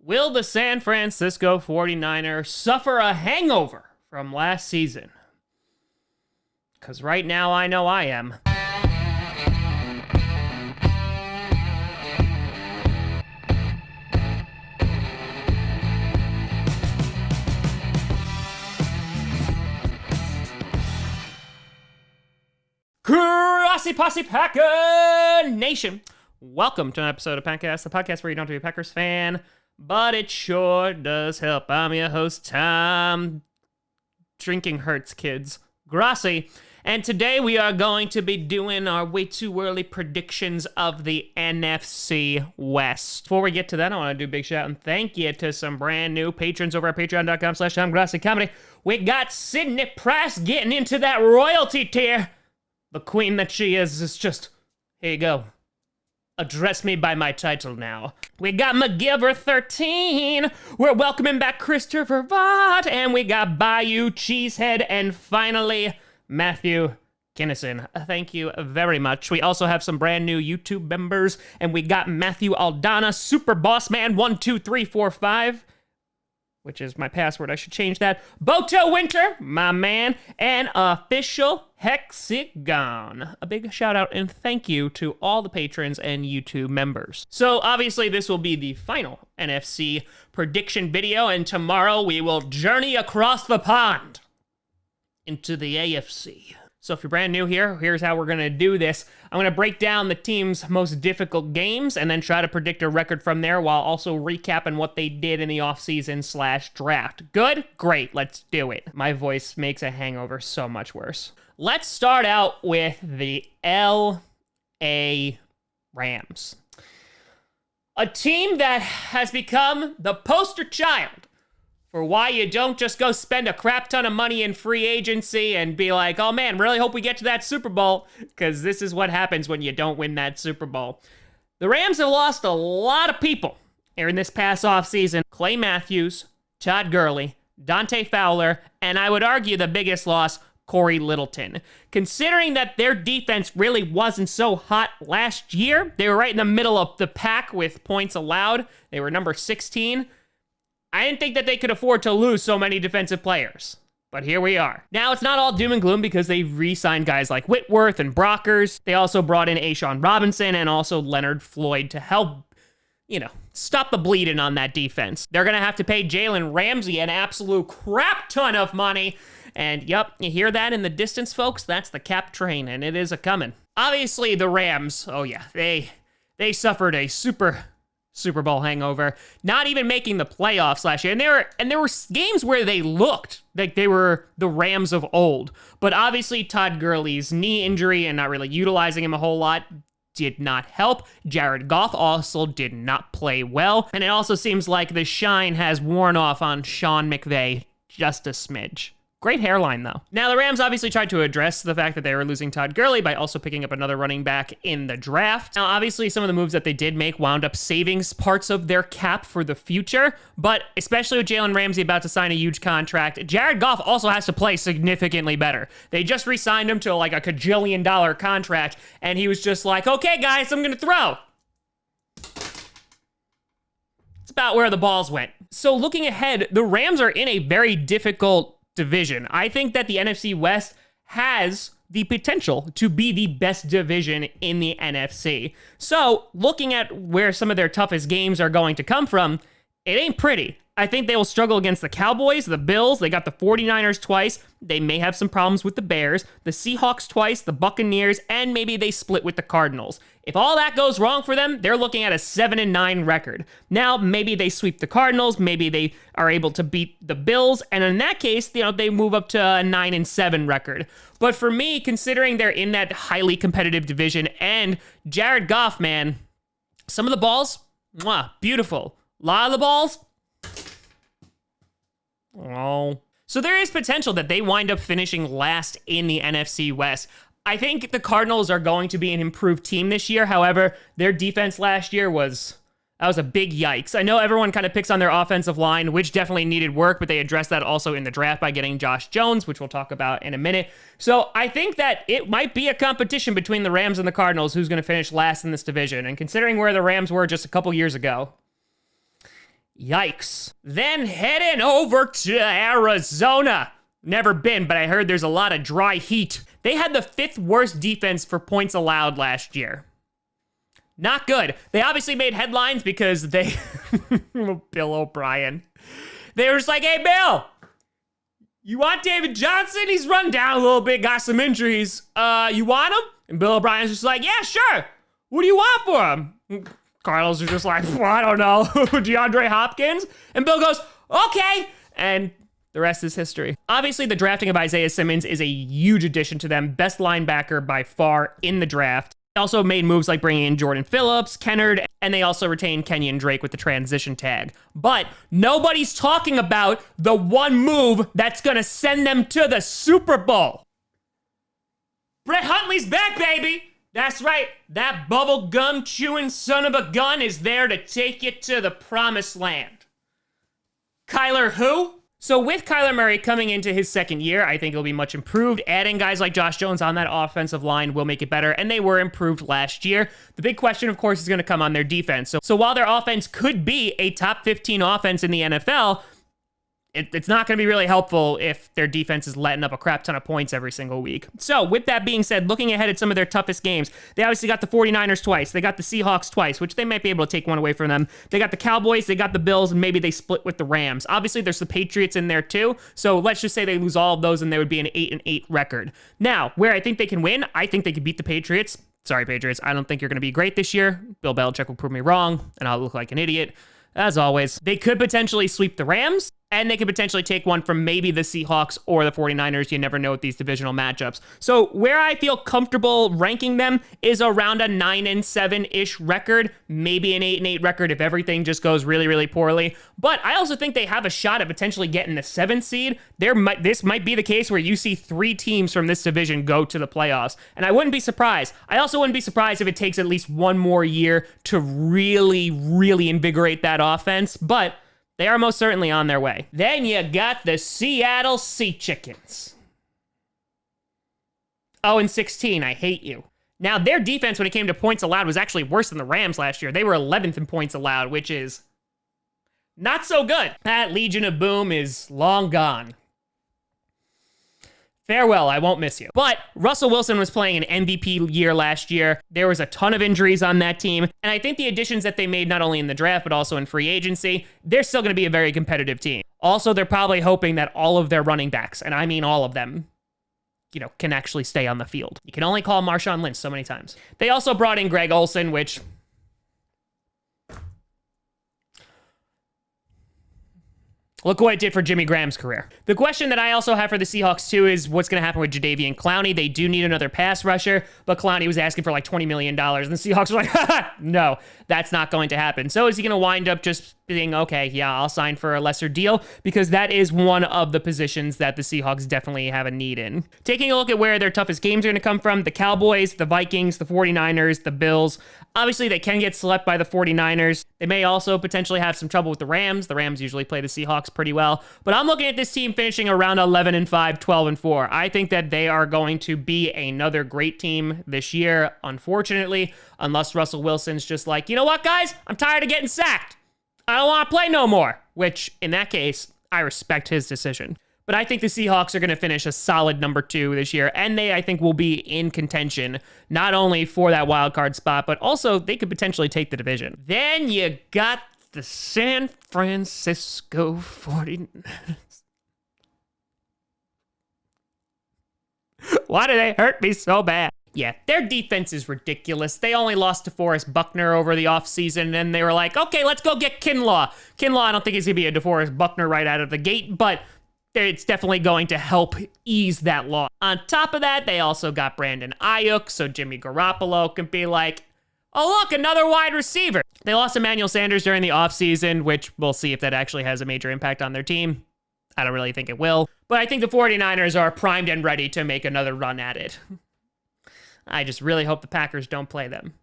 Will the San Francisco 49ers suffer a hangover from last season? Because right now I know I am. Grossi Posse Packer Nation. Welcome to an episode of Packcast, the podcast where you don't have to be a Packers fan, but it sure does help. I'm your host, Tom. Drinking hurts, kids. Grossi. And today we are going to be doing our way too early predictions of the NFC West. Before we get to that, I want to do a big shout and thank you to some brand new patrons over at patreon.com/TomGrossiComedy. We got Sydney Price getting into that royalty tier. The queen that she is just, here you go. Address me by my title now. We got McGiver13. We're welcoming back Christopher Vaught. And we got Bayou Cheesehead. And finally, Matthew Kinnison. Thank you very much. We also have some brand new YouTube members. And we got Matthew Aldana, Super Boss Man 12345. Which is my password, I should change that. Boto Winter, my man, and Official Hexagon. A big shout out and thank you to all the patrons and YouTube members. So obviously this will be the final NFC prediction video, and tomorrow we will journey across the pond into the AFC. So if you're brand new here, here's how we're gonna do this. I'm gonna break down the team's most difficult games and then try to predict a record from there while also recapping what they did in the offseason/draft. Good? Great, let's do it. My voice makes a hangover so much worse. Let's start out with the LA Rams. A team that has become the poster child for why you don't just go spend a crap ton of money in free agency and be like, oh man, really hope we get to that Super Bowl, because this is what happens when you don't win that Super Bowl. The Rams have lost a lot of people here in this past offseason. Clay Matthews, Todd Gurley, Dante Fowler, and I would argue the biggest loss, Corey Littleton. Considering that their defense really wasn't so hot last year, they were right in the middle of the pack with points allowed. They were number 16. I didn't think that they could afford to lose so many defensive players, but here we are. Now, it's not all doom and gloom because they re-signed guys like Whitworth and Brockers. They also brought in A'Shawn Robinson and also Leonard Floyd to help, stop the bleeding on that defense. They're going to have to pay Jalen Ramsey an absolute crap ton of money. And yep, you hear that in the distance, folks? That's the cap train, and it is a-coming. Obviously, the Rams, oh yeah, they suffered a Super Bowl hangover, not even making the playoffs last year. And there were games where they looked like they were the Rams of old. But obviously Todd Gurley's knee injury and not really utilizing him a whole lot did not help. Jared Goff also did not play well. And it also seems like the shine has worn off on Sean McVay just a smidge. Great hairline, though. Now, the Rams obviously tried to address the fact that they were losing Todd Gurley by also picking up another running back in the draft. Now, obviously, some of the moves that they did make wound up saving parts of their cap for the future, but especially with Jalen Ramsey about to sign a huge contract, Jared Goff also has to play significantly better. They just re-signed him to like a $1 contract, and he was just like, okay, guys, I'm gonna throw. It's about where the balls went. So looking ahead, the Rams are in a very difficult division. I think that the NFC West has the potential to be the best division in the NFC. So, looking at where some of their toughest games are going to come from, it ain't pretty. I think they will struggle against the Cowboys, the Bills. They got the 49ers twice. They may have some problems with the Bears, the Seahawks twice, the Buccaneers, and maybe they split with the Cardinals. If all that goes wrong for them, they're looking at a 7-9 record. Now, maybe they sweep the Cardinals, maybe they are able to beat the Bills, and in that case, they move up to a 9-7 record. But for me, considering they're in that highly competitive division, and Jared Goff, man, some of the balls, beautiful. A lot of the balls, oh. So there is potential that they wind up finishing last in the NFC West. I think the Cardinals are going to be an improved team this year. However, their defense last year was a big yikes. I know everyone kind of picks on their offensive line, which definitely needed work, but they addressed that also in the draft by getting Josh Jones, which we'll talk about in a minute. So I think that it might be a competition between the Rams and the Cardinals who's going to finish last in this division. And considering where the Rams were just a couple years ago, Yikes. Then heading over to Arizona. Never been, but I heard there's a lot of dry heat. They had the 5th worst defense for points allowed last year. Not good. They obviously made headlines because they... Bill O'Brien. They were just like, hey, Bill, you want David Johnson? He's run down a little bit, got some injuries. You want him? And Bill O'Brien's just like, yeah, sure. What do you want for him? Carlos is just like, well, I don't know. DeAndre Hopkins? And Bill goes, okay. And the rest is history. Obviously, the drafting of Isaiah Simmons is a huge addition to them. Best linebacker by far in the draft. They also made moves like bringing in Jordan Phillips, Kennard, and they also retained Kenyon Drake with the transition tag. But nobody's talking about the one move that's going to send them to the Super Bowl. Brett Huntley's back, baby. That's right. That bubble gum chewing son of a gun is there to take you to the promised land. Kyler who? So with Kyler Murray coming into his 2nd year, I think it'll be much improved. Adding guys like Josh Jones on that offensive line will make it better, and they were improved last year. The big question, of course, is going to come on their defense. So while their offense could be a top 15 offense in the NFL, it's not going to be really helpful if their defense is letting up a crap ton of points every single week. So with that being said, looking ahead at some of their toughest games, they obviously got the 49ers twice. They got the Seahawks twice, which they might be able to take one away from them. They got the Cowboys, they got the Bills, and maybe they split with the Rams. Obviously, there's the Patriots in there too. So let's just say they lose all of those and they would be an 8-8 record. Now, where I think they can win, I think they could beat the Patriots. Sorry, Patriots. I don't think you're going to be great this year. Bill Belichick will prove me wrong, and I'll look like an idiot. As always, they could potentially sweep the Rams, and they could potentially take one from maybe the Seahawks or the 49ers. You never know with these divisional matchups. So where I feel comfortable ranking them is around a 9-7-ish record, maybe an 8-8 record if everything just goes really, really poorly. But I also think they have a shot at potentially getting the 7th seed. This might be the case where you see 3 teams from this division go to the playoffs, and I wouldn't be surprised. I also wouldn't be surprised if it takes at least one more year to really, really invigorate that offense, but they are most certainly on their way. Then you got the Seattle Sea Chickens. 0-16, I hate you. Now, their defense when it came to points allowed was actually worse than the Rams last year. They were 11th in points allowed, which is not so good. That Legion of Boom is long gone. Farewell, I won't miss you. But Russell Wilson was playing an MVP year last year. There was a ton of injuries on that team. And I think the additions that they made not only in the draft, but also in free agency, they're still going to be a very competitive team. Also, they're probably hoping that all of their running backs, and I mean all of them, can actually stay on the field. You can only call Marshawn Lynch so many times. They also brought in Greg Olsen, which... look what it did for Jimmy Graham's career. The question that I also have for the Seahawks, too, is what's going to happen with Jadeveon Clowney. They do need another pass rusher, but Clowney was asking for like $20 million, and the Seahawks were like, no, that's not going to happen. So is he going to wind up just being, okay, yeah, I'll sign for a lesser deal? Because that is one of the positions that the Seahawks definitely have a need in. Taking a look at where their toughest games are going to come from, the Cowboys, the Vikings, the 49ers, the Bills. Obviously, they can get swept by the 49ers. They may also potentially have some trouble with the Rams. The Rams usually play the Seahawks pretty well. But I'm looking at this team finishing around 11-5, 12-4. I think that they are going to be another great team this year, unfortunately, unless Russell Wilson's just like, you know what, guys? I'm tired of getting sacked. I don't want to play no more. Which, in that case, I respect his decision. But I think the Seahawks are going to finish a solid number 2 this year, and they, I think, will be in contention, not only for that wild card spot, but also they could potentially take the division. Then you got the San Francisco 49ers. Why do they hurt me so bad? Yeah, their defense is ridiculous. They only lost to Forrest Buckner over the offseason, and they were like, okay, let's go get Kinlaw. Kinlaw, I don't think he's going to be a DeForest Buckner right out of the gate, but it's definitely going to help ease that loss. On top of that, they also got Brandon Ayuk, so Jimmy Garoppolo can be like, oh, look, another wide receiver. They lost Emmanuel Sanders during the offseason, which we'll see if that actually has a major impact on their team. I don't really think it will. But I think the 49ers are primed and ready to make another run at it. I just really hope the Packers don't play them.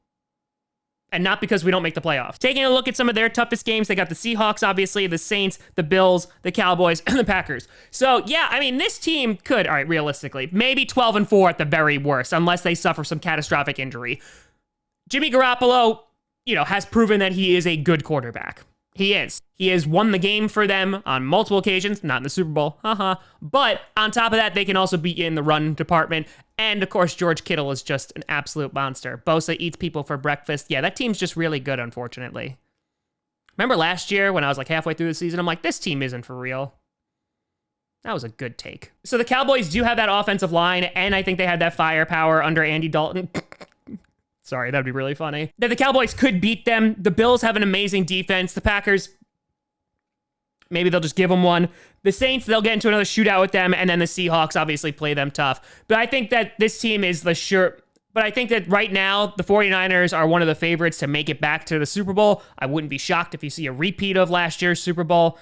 And not because we don't make the playoffs. Taking a look at some of their toughest games, they got the Seahawks, obviously, the Saints, the Bills, the Cowboys, and the Packers. So, yeah, I mean, this team could, all right, realistically, maybe 12-4 at the very worst, unless they suffer some catastrophic injury. Jimmy Garoppolo, has proven that he is a good quarterback. He is. He has won the game for them on multiple occasions, not in the Super Bowl, but on top of that, they can also beat you in the run department. And of course, George Kittle is just an absolute monster. Bosa eats people for breakfast. Yeah, that team's just really good, unfortunately. Remember last year when I was like halfway through the season, I'm like, this team isn't for real. That was a good take. So the Cowboys do have that offensive line, and I think they had that firepower under Andy Dalton. Sorry, that'd be really funny. That the Cowboys could beat them. The Bills have an amazing defense. The Packers, maybe they'll just give them one. The Saints, they'll get into another shootout with them, and then the Seahawks obviously play them tough. But I think that this team is the sure... But I think that right now, the 49ers are one of the favorites to make it back to the Super Bowl. I wouldn't be shocked if you see a repeat of last year's Super Bowl.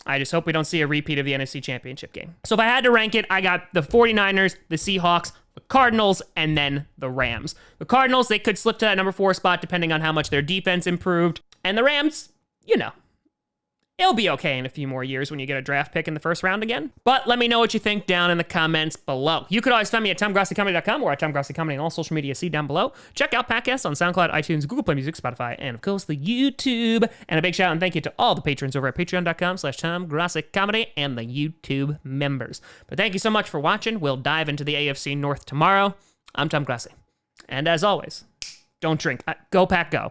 I just hope we don't see a repeat of the NFC Championship game. So if I had to rank it, I got the 49ers, the Seahawks, the Cardinals, and then the Rams. The Cardinals, they could slip to that number 4 spot depending on how much their defense improved. And the Rams, you know, it'll be okay in a few more years when you get a draft pick in the first round again. But let me know what you think down in the comments below. You could always find me at TomGrossiComedy.com or at TomGrossiComedy on all social media. See down below. Check out podcasts on SoundCloud, iTunes, Google Play Music, Spotify, and of course the YouTube. And a big shout out and thank you to all the patrons over at patreon.com/TomGrossiComedy and the YouTube members. But thank you so much for watching. We'll dive into the AFC North tomorrow. I'm Tom Grossi. And as always, don't drink. Go Pack Go.